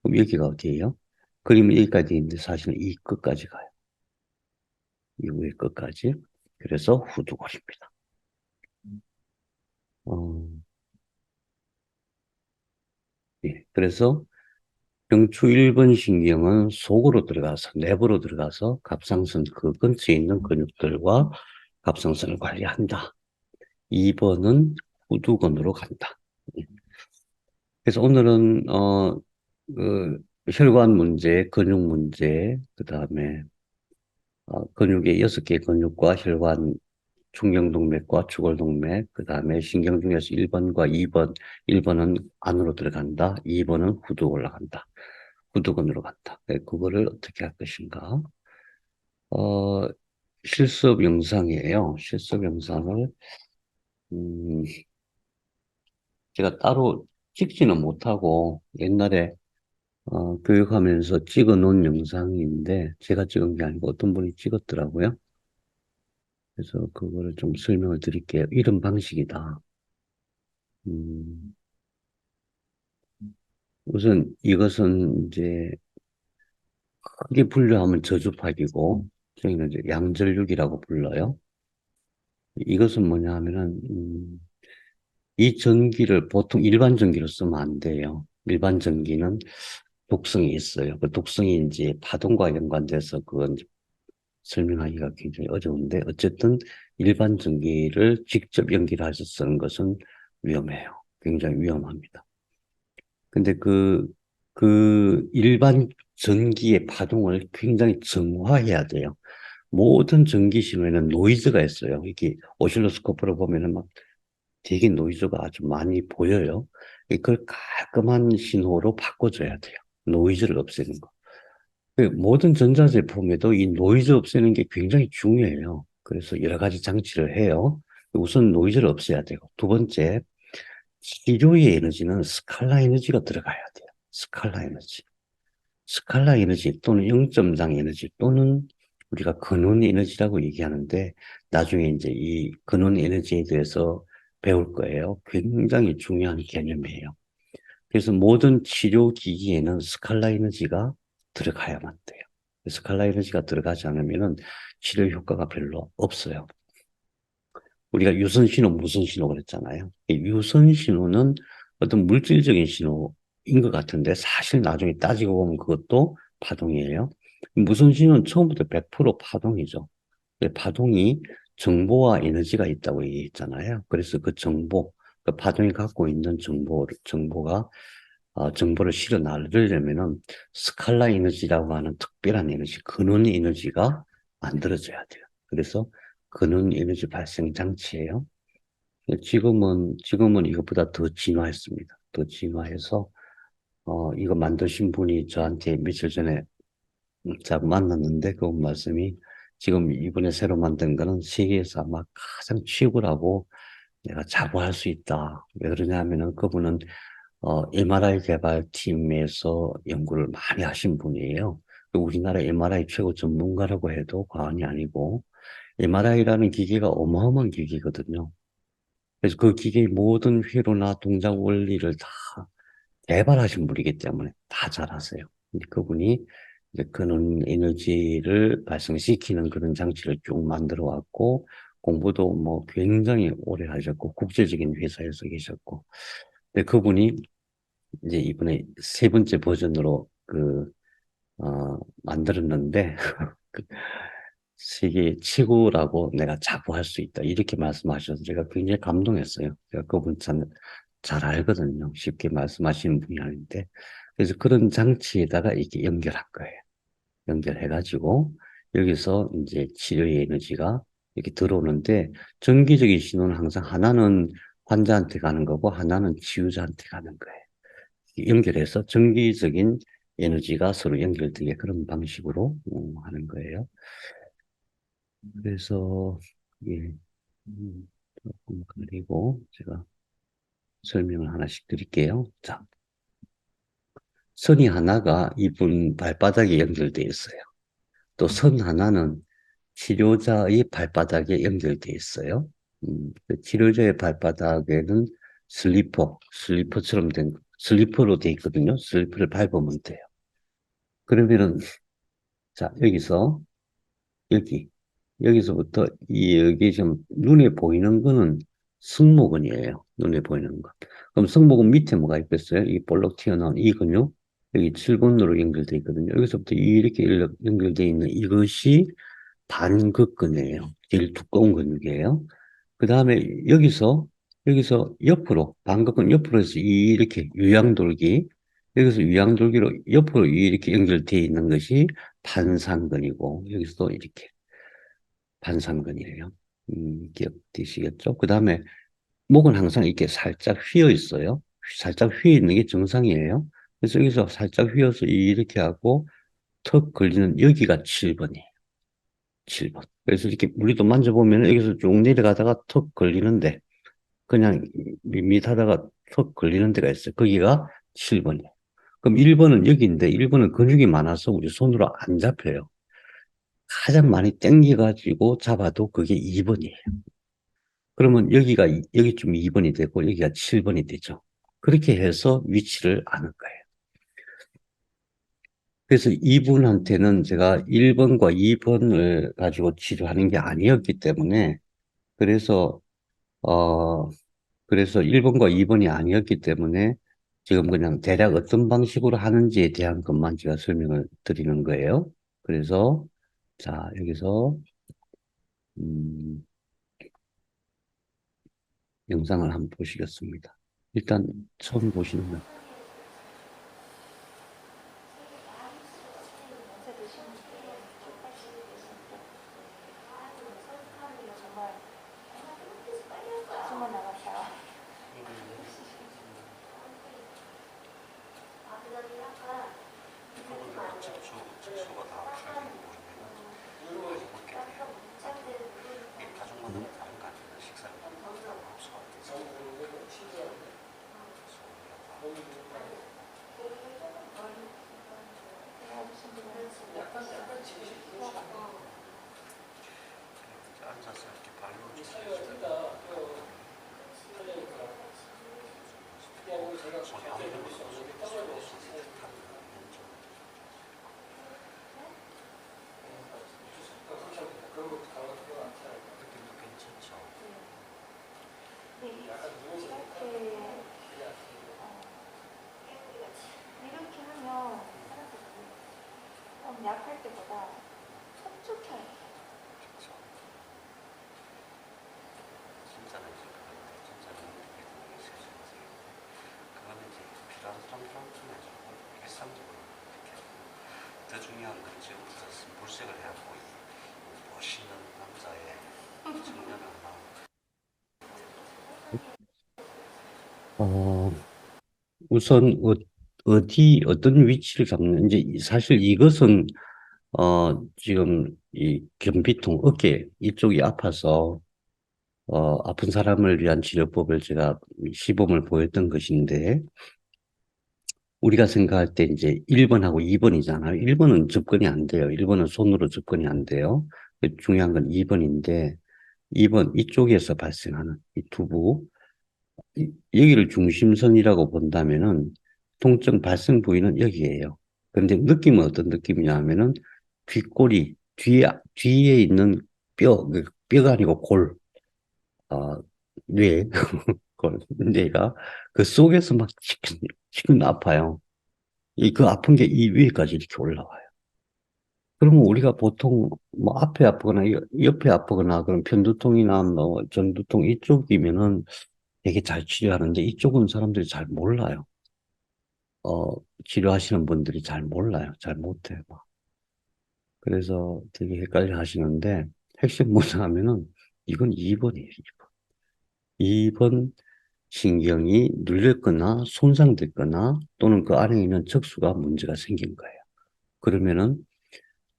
그럼 여기가 어디예요? 그림은 여기까지 있는데 사실은 이 끝까지 가요. 이 위에 끝까지. 그래서 후두골입니다. 어, 예. 그래서 경추 1번 신경은 속으로 들어가서, 내부로 들어가서 갑상선 그 근처에 있는 근육들과 갑상선을 관리한다. 2번은 후두근으로 간다. 예. 그래서 오늘은, 혈관 문제, 근육 문제, 그 다음에, 근육의 6개 근육과 혈관, 중경동맥과 주골동맥, 그 다음에 신경 중에서 1번과 2번, 1번은 안으로 들어간다, 2번은 후두 올라간다. 구두근으로 간다. 그거를 어떻게 할 것인가? 어, 실습 영상이에요. 실습 영상을, 음, 제가 따로 찍지는 못하고 옛날에, 교육하면서 찍어 놓은 영상인데, 제가 찍은 게 아니고 어떤 분이 찍었더라고요. 그래서 그거를 좀 설명을 드릴게요. 이런 방식이다. 음, 우선 이것은 이제 크게 분류하면 저주파기고, 저희는 이제 양전류기라고 불러요. 이것은 뭐냐 하면은, 이 전기를 보통 일반 전기로 쓰면 안 돼요. 일반 전기는 독성이 있어요. 그 독성이 이제 파동과 연관돼서 그건 설명하기가 굉장히 어려운데, 어쨌든 일반 전기를 직접 연기를 해서 쓰는 것은 위험해요. 굉장히 위험합니다. 근데 그 일반 전기의 파동을 굉장히 정화해야 돼요. 모든 전기 신호에는 노이즈가 있어요. 이게 오실로스코프로 보면은 막 되게 노이즈가 아주 많이 보여요. 이걸 깔끔한 신호로 바꿔줘야 돼요. 노이즈를 없애는 거. 그 모든 전자제품에도 이 노이즈 없애는 게 굉장히 중요해요. 그래서 여러 가지 장치를 해요. 우선 노이즈를 없애야 되고, 두 번째, 치료의 에너지는 스칼라 에너지가 들어가야 돼요. 스칼라 에너지. 스칼라 에너지 또는 0점장 에너지 또는 우리가 근원 에너지라고 얘기하는데 나중에 이제 이 근원 에너지에 대해서 배울 거예요. 굉장히 중요한 개념이에요. 그래서 모든 치료 기기에는 스칼라 에너지가 들어가야만 돼요. 스칼라 에너지가 들어가지 않으면 치료 효과가 별로 없어요. 우리가 유선 신호, 무선 신호 그랬잖아요. 이 유선 신호는 어떤 물질적인 신호인 것 같은데 사실 나중에 따지고 보면 그것도 파동이에요. 무선 신호는 처음부터 100% 파동이죠. 파동이 정보와 에너지가 있다고 얘기했잖아요. 그래서 그 정보, 그 파동이 갖고 있는 정보가 정보를 실어 나르려면은 스칼라 에너지라고 하는 특별한 에너지, 근원 에너지가 만들어져야 돼요. 그래서 근원 에너지 발생 장치예요. 지금은 이것보다 더 진화했습니다. 더 진화해서, 이거 만드신 분이 저한테 며칠 전에 자 만났는데, 그 말씀이 지금 이번에 새로 만든 거는 세계에서 아마 가장 최고라고 내가 자부할 수 있다. 왜 그러냐면은 그분은 MRI 개발팀에서 연구를 많이 하신 분이에요. 우리나라 MRI 최고 전문가라고 해도 과언이 아니고, MRI라는 기계가 어마어마한 기계거든요. 그래서 그 기계의 모든 회로나 동작 원리를 다 개발하신 분이기 때문에 다 잘하세요. 근데 그분이 이제 그런 에너지를 발생시키는 그런 장치를 쭉 만들어 왔고, 공부도 뭐 굉장히 오래 하셨고, 국제적인 회사에서 계셨고, 근데 그분이 이제 이번에 세 번째 버전으로 만들었는데, 그 세계 최고라고 내가 자부할 수 있다. 이렇게 말씀하셔서 제가 굉장히 감동했어요. 제가 그분 참 잘 알거든요. 쉽게 말씀하시는 분이 아닌데. 그래서 그런 장치에다가 이렇게 연결한 거예요. 연결해가지고, 여기서 이제 치료의 에너지가 이렇게 들어오는데, 정기적인 신호는 항상 하나는 환자한테 가는 거고, 하나는 치유자한테 가는 거예요. 연결해서 정기적인 에너지가 서로 연결되게 그런 방식으로 하는 거예요. 그래서 예, 조금 그리고 제가 설명을 하나씩 드릴게요. 자, 선이 하나가 이분 발바닥에 연결되어 있어요. 또 선 하나는 치료자의 발바닥에 연결되어 있어요. 그 치료자의 발바닥에는 슬리퍼처럼 슬리퍼로 되어 있거든요. 슬리퍼를 밟으면 돼요. 그러면은, 자, 여기, 여기서부터 여기 지금 눈에 보이는 거는 승모근이에요. 눈에 보이는 거. 그럼 승모근 밑에 뭐가 있겠어요? 이 볼록 튀어나온 이 근육, 여기 칠근으로 연결되어 있거든요. 여기서부터 이렇게 연결되어 있는 이것이 반극근이에요. 제일 두꺼운 근육이에요. 그 다음에 여기서 옆으로, 반극근 옆으로 해서 이렇게 유양돌기, 여기서 유양돌기로 옆으로 이렇게 연결되어 있는 것이 반상근이고, 여기서도 이렇게 반상근이에요. 기억되시겠죠? 그 다음에 목은 항상 이렇게 살짝 휘어 있어요. 살짝 휘어 있는 게 정상이에요. 그래서 여기서 살짝 휘어서 이렇게 하고 턱 걸리는 여기가 7번이에요. 7번. 그래서 이렇게 우리도 만져보면 여기서 쭉 내려가다가 턱 걸리는데 그냥 밋밋하다가 턱 걸리는 데가 있어요. 거기가 7번이에요. 그럼 1번은 여기인데 1번은 근육이 많아서 우리 손으로 안 잡혀요. 가장 많이 땡겨가지고 잡아도 그게 2번이에요. 그러면 여기쯤 2번이 되고 여기가 7번이 되죠. 그렇게 해서 위치를 아는 거예요. 그래서 이분한테는 제가 1번과 2번을 가지고 치료하는 게 아니었기 때문에, 그래서, 어, 그래서 1번과 2번이 아니었기 때문에 지금 그냥 대략 어떤 방식으로 하는지에 대한 것만 제가 설명을 드리는 거예요. 그래서, 자, 여기서, 음, 영상을 한번 보시겠습니다. 일단 처음 보시는 건, 어, 우선 어떤 위치를 잡는, 이제 사실 이것은 지금 이 견비통 어깨 이쪽이 아파서 아픈 사람을 위한 치료법을 제가 시범을 보였던 것인데, 우리가 생각할 때 이제 1번하고 2번이잖아요. 1번은 접근이 안 돼요. 1번은 손으로 접근이 안 돼요. 중요한 건 2번인데, 2번 이쪽에서 발생하는 이 두부, 여기를 중심선이라고 본다면은 통증 발생 부위는 여기예요. 그런데 느낌은 어떤 느낌이냐면은 귓골이 뒤에 있는 그 뼈가 아니고 어, 뇌, 뇌가 그 속에서 막 지금 아파요. 그 아픈 게 이 위에까지 이렇게 올라와요. 그러면 우리가 보통 뭐 앞에 아프거나 옆에 아프거나 그런 편두통이나 뭐 전두통 이쪽이면은 되게 잘 치료하는데 이쪽은 사람들이 잘 몰라요. 어, 치료하시는 분들이 잘 몰라요. 잘 못해요. 막. 그래서 되게 헷갈려 하시는데 핵심 뭐냐 하면은 이건 2번이에요. 2번 신경이 눌렸거나 손상됐거나 또는 그 안에 있는 척수가 문제가 생긴 거예요. 그러면은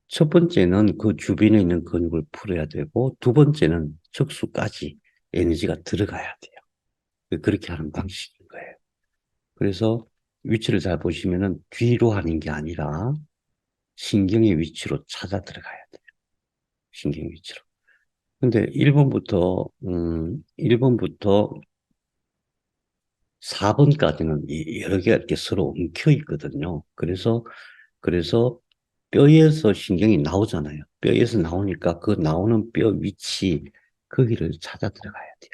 첫 번째는 그 주변에 있는 근육을 풀어야 되고 두 번째는 척수까지 에너지가 들어가야 돼요. 그렇게 하는 방식인 거예요. 그래서 위치를 잘 보시면은 뒤로 하는 게 아니라 신경의 위치로 찾아 들어가야 돼요. 신경 위치로. 근데 1번부터 4번까지는 여러 개가 이렇게 서로 엉켜 있거든요. 그래서 뼈에서 신경이 나오잖아요. 뼈에서 나오니까 그 나오는 뼈 위치, 거기를 찾아 들어가야 돼요.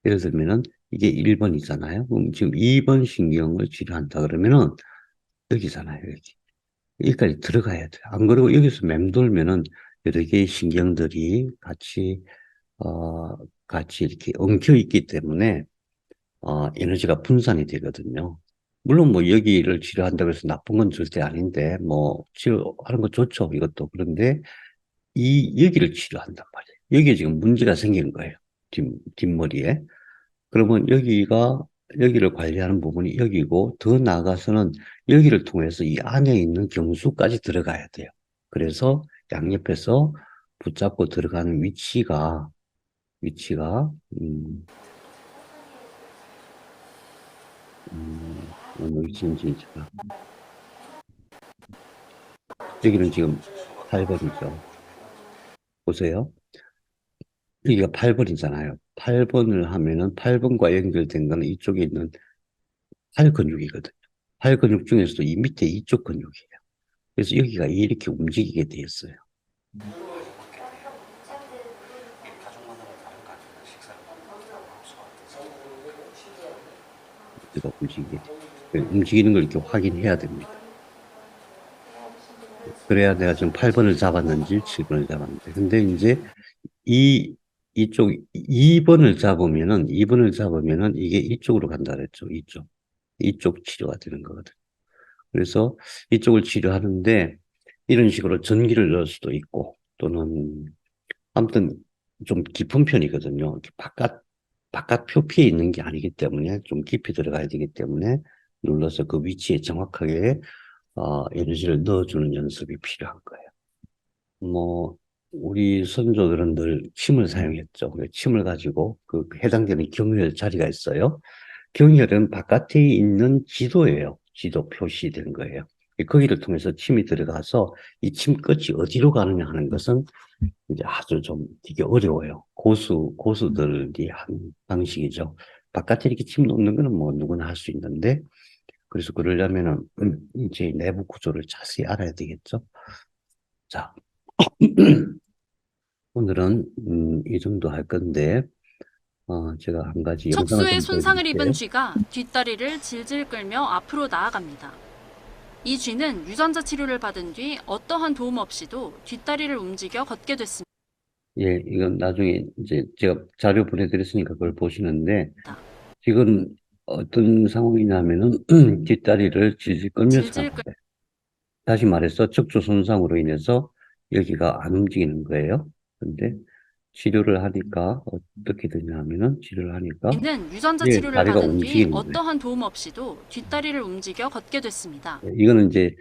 예를 들면은 이게 1번이잖아요. 그럼 지금 2번 신경을 치료한다 그러면은 여기잖아요, 여기. 여기까지 들어가야 돼요. 안 그러고 여기서 맴돌면은 여러 개의 신경들이 어, 같이 이렇게 엉켜 있기 때문에, 에너지가 분산이 되거든요. 물론 뭐 여기를 치료한다고 해서 나쁜 건 절대 아닌데, 뭐 치료하는 거 좋죠, 이것도. 그런데 여기를 치료한단 말이에요. 여기에 지금 문제가 생기는 거예요. 뒷머리에. 그러면 여기를 관리하는 부분이 여기고, 더 나아가서는 여기를 통해서 이 안에 있는 경수까지 들어가야 돼요. 그래서 양옆에서 붙잡고 들어가는 위치가, 어느 위치인지 제가, 여기는 지금 8번이죠. 보세요. 여기가 8번이잖아요. 8번을 하면은 8번과 연결된 거는 이쪽에 있는 팔 근육이거든요. 팔 근육 중에서도 이 밑에 이쪽 근육이에요. 그래서 여기가 이렇게 움직이게 돼 있어요. 제가 움직이는 걸 이렇게 확인해야 됩니다. 그래야 내가 지금 8번을 잡았는지 7번을 잡았는지. 근데 이제 이쪽 2번을 잡으면은 이게 이쪽으로 간다 그랬죠. 이쪽 치료가 되는 거거든. 그래서 이쪽을 치료하는데 이런 식으로 전기를 넣을 수도 있고 또는 아무튼 좀 깊은 편이거든요. 이렇게 바깥 표피에 있는 게 아니기 때문에 좀 깊이 들어가야 되기 때문에 눌러서 그 위치에 정확하게 에너지를 넣어주는 연습이 필요한 거예요. 뭐 우리 선조들은 늘 침을 사용했죠. 침을 가지고 그 해당되는 경혈 자리가 있어요. 경혈은 바깥에 있는 지도예요. 지도 표시된 거예요. 거기를 통해서 침이 들어가서 이 침 끝이 어디로 가느냐 하는 것은 이제 아주 좀 되게 어려워요. 고수들이 한 방식이죠. 바깥에 이렇게 침 놓는 거는 뭐 누구나 할 수 있는데, 그래서 그러려면은 이제 내부 구조를 자세히 알아야 되겠죠. 자, 오늘은 이 정도 할 건데, 제가 한 가지 영상을 척수에 좀 손상을 입은 보여드릴게요. 쥐가 뒷다리를 질질 끌며 앞으로 나아갑니다. 이 쥐는 유전자 치료를 받은 뒤 어떠한 도움 없이도 뒷다리를 움직여 걷게 됐습니다. 예, 이건 나중에 이제 제가 자료 보내드렸으니까 그걸 보시는데, 지금 어떤 상황이냐면은 뒷다리를 질질 끌면서 질질 끌 가는데, 다시 말해서 척추 손상으로 인해서 여기가 안 움직이는 거예요. 근데 치료를 하니까 어떻게 되냐 하면은 치료를 하니까 쥐는 유전자 예, 치료를 다리가 받은 뒤 움직이는 거예요. 어떠한 도움 없이도 뒷다리를 움직여 걷게 됐습니다. 예, 이거는 이제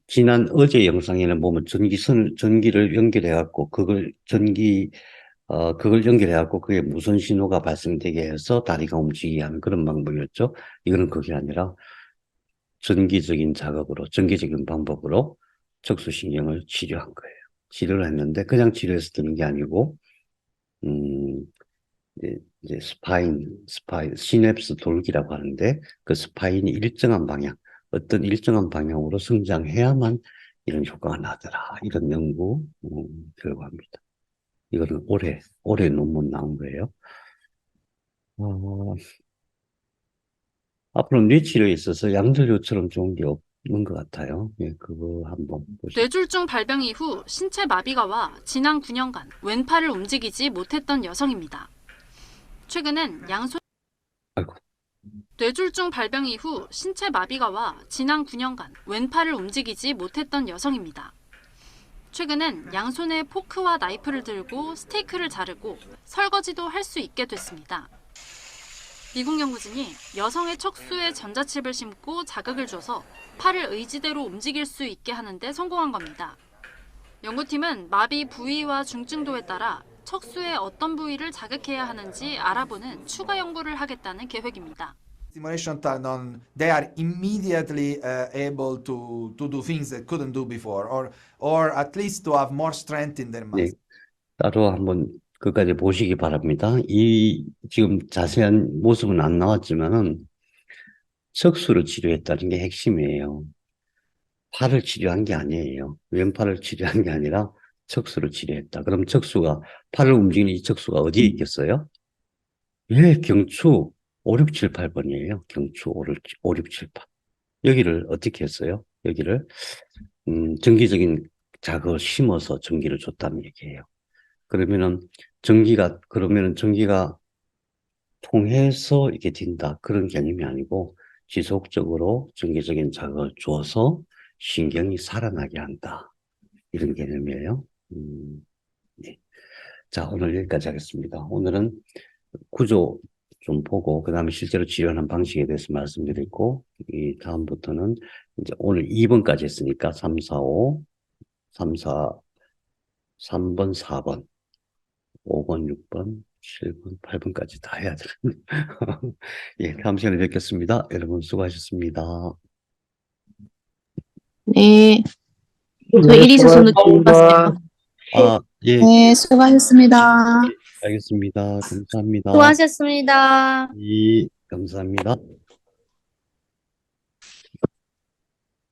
지난 어제 영상에는 보면 전기를 연결해 갖고 그걸 연결해 갖고 그게 무선 신호가 발생되게 해서 다리가 움직이게 하는 그런 방법이었죠. 이거는 그게 아니라 전기적인 방법으로 척수신경을 치료한 거예요. 치료를 했는데 그냥 치료해서 되는 게 아니고, 음, 이제 시냅스 돌기라고 하는데 그 스파인이 어떤 일정한 방향으로 성장해야만 이런 효과가 나더라. 이런 연구 결과입니다. 이거는 올해 논문 나온 거예요. 어, 앞으로 뇌치료에 있어서 양절효처럼 좋은 게 없는 것 같아요. 예, 그거 한번 보시죠. 뇌졸중 발병 이후 신체 마비가 와 지난 9년간 왼팔을 움직이지 못했던 여성입니다. 최근엔 아이고, 뇌졸중 발병 이후 신체 마비가 와 지난 9년간 왼팔을 움직이지 못했던 여성입니다. 최근엔 양손에 포크와 나이프를 들고 스테이크를 자르고 설거지도 할 수 있게 됐습니다. 미국 연구진이 여성의 척수에 전자칩을 심고 자극을 줘서 팔을 의지대로 움직일 수 있게 하는 데 성공한 겁니다. 연구팀은 마비 부위와 중증도에 따라 척수의 어떤 부위를 자극해야 하는지 알아보는 추가 연구를 하겠다는 계획입니다. Stimulation they are immediately able to do things they couldn't do before, or at least to have more strength in their 네, muscles. 따로 한번 끝까지 보시기 바랍니다. 지금 자세한 모습은 안 나왔지만은 척수를 치료했다는 게 핵심이에요. 팔을 치료한 게 아니에요. 왼팔을 치료한 게 아니라 척수를 치료했다. 그럼 팔을 움직이는 이 척수가 어디에 있겠어요? 예, 경추 5, 6, 7, 8번이에요. 경추 5, 6, 7, 8. 여기를 어떻게 했어요? 여기를 전기적인 자극을 심어서 전기를 줬다는 얘기예요. 그러면은 전기가 통해서 이렇게 된다. 그런 개념이 아니고 지속적으로 전기적인 자극을 줘서 신경이 살아나게 한다. 이런 개념이에요. 네. 자, 오늘 여기까지 하겠습니다. 오늘은 구조 좀 보고, 그 다음에 실제로 치료하는 방식에 대해서 말씀드리고, 이 다음부터는 이제 오늘 2번까지 했으니까 3, 4, 5, 3, 4, 3번, 4번, 5번, 6번, 7번, 8번까지 다 해야 되는. 예, 다음 시간에 뵙겠습니다. 여러분 수고하셨습니다. 네, 저 네, 1, 2사선도 좀 봤어요. 수고하셨습니다. 아, 예, 네, 수고하셨습니다. 알겠습니다. 감사합니다. 수고하셨습니다. 예, 감사합니다.